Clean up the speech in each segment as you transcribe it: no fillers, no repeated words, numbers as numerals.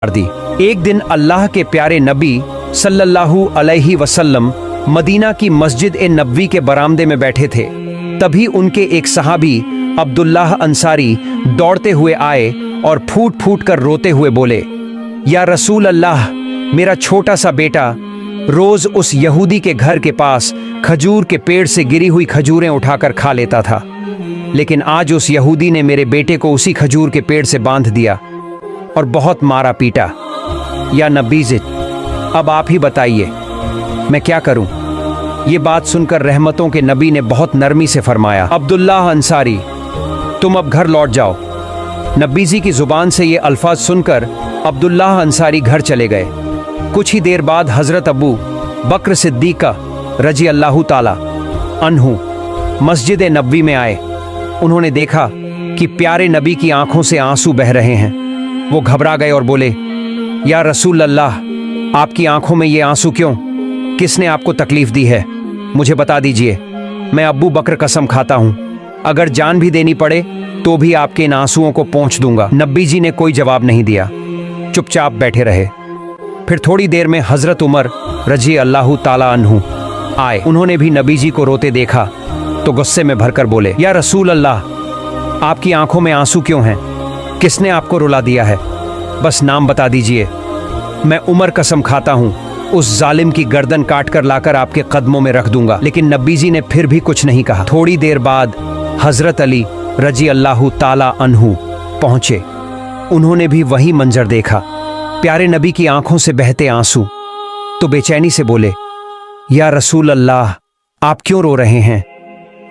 दी। एक दिन अल्लाह के प्यारे नबी सल्लल्लाहु अलैहि वसल्लम मदीना की मस्जिद ए नबवी के बरामदे में बैठे थे। तभी उनके एक सहाबी अब्दुल्लाह अंसारी दौड़ते हुए आए और फूट फूट कर रोते हुए बोले, या रसूल अल्लाह, मेरा छोटा सा बेटा रोज उस यहूदी के घर के पास खजूर के पेड़ से गिरी हुई खजूरें उठाकर खा लेता था, लेकिन आज उस यहूदी ने मेरे बेटे को उसी खजूर के पेड़ से बांध दिया और बहुत मारा पीटा। या नबीज़, अब आप ही बताइए मैं क्या करूं? ये बात सुनकर रहमतों के नबी ने बहुत नरमी से फरमाया, अब्दुल्लाह अंसारी, तुम अब घर लौट जाओ। नबीजी की जुबान से ये अल्फाज सुनकर अब्दुल्लाह अंसारी घर चले गए। कुछ ही देर बाद हजरत अबू बकर सिद्दीका रजी अल्लाह ताला अन्हु मस्जिद नबवी में आए। उन्होंने देखा कि प्यारे नबी की आंखों से आंसू बह रहे हैं। वो घबरा गए और बोले, या रसूल अल्लाह, आपकी आंखों में ये आंसू क्यों? किसने आपको तकलीफ दी है? मुझे बता दीजिए। मैं अब्बू बकर कसम खाता हूं, अगर जान भी देनी पड़े तो भी आपके इन आंसुओं को पोंछ दूंगा। नबी जी ने कोई जवाब नहीं दिया, चुपचाप बैठे रहे। फिर थोड़ी देर में हजरत उमर रजी अल्लाह ताला अन्हु आए। उन्होंने भी नबी जी को रोते देखा तो गुस्से में भरकर बोले, या रसूल अल्लाह, आपकी आंखों में आंसू क्यों हैं? किसने आपको रुला दिया है? बस नाम बता दीजिए। मैं उमर कसम खाता हूं, उस जालिम की गर्दन काट कर लाकर आपके कदमों में रख दूंगा। लेकिन नबी जी ने फिर भी कुछ नहीं कहा। थोड़ी देर बाद हजरत अली रजी अल्लाह ताला अन्हु पहुंचे। उन्होंने भी वही मंजर देखा, प्यारे नबी की आंखों से बहते आंसू। तो बेचैनी से बोले, या रसूल अल्लाह, आप क्यों रो रहे हैं?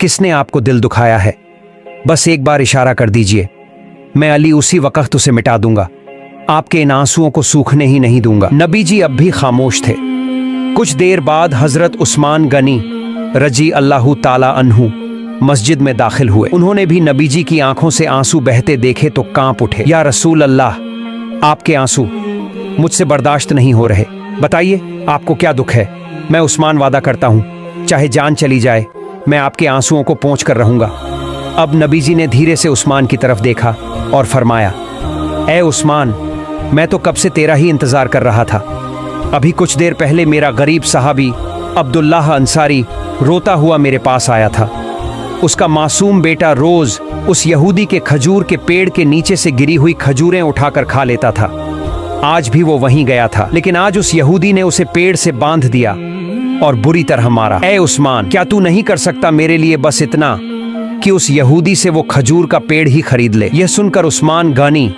किसने आपको दिल दुखाया है? बस एक बार इशारा कर दीजिए, मैं अली उसी वक्त उसे मिटा दूंगा। आपके इन आंसुओं को सूखने ही नहीं दूंगा। नबी जी अब भी खामोश थे। कुछ देर बाद हजरत उस्मान गनी रजी अल्लाह ताला अन्हु मस्जिद में दाखिल हुए। उन्होंने भी नबी जी की आंखों से आंसू बहते देखे तो कांप उठे। या रसूल अल्लाह, आपके आंसू मुझसे बर्दाश्त नहीं हो रहे। बताइए आपको क्या दुख है? मैं उस्मान वादा करता हूं, चाहे जान चली जाए मैं आपके आंसुओं को पोंछ कर रहूंगा। अब नबी जी ने धीरे से उस्मान की तरफ देखा और फरमाया, ए उस्मान, मैं तो कब से तेरा ही इंतजार कर रहा था। अभी कुछ देर पहले मेरा गरीब सहाबी अब्दुल्लाह अंसारी रोता हुआ मेरे पास आया था। उसका मासूम बेटा रोज उस यहूदी के खजूर के पेड़ के नीचे से गिरी हुई खजूरें उठाकर खा लेता था। आज भी वो वहीं गया था, लेकिन आज उस यहूदी ने उसे पेड़ से बांध दिया और बुरी तरह मारा। ए उस्मान, क्या तू नहीं कर सकता मेरे लिए बस इतना कि उस यहूदी से वो खजूर का पेड़ ही खरीद ले? यह सुनकर उस्मान गनी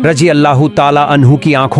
रजी अल्लाह ताला अन्हु की आंखों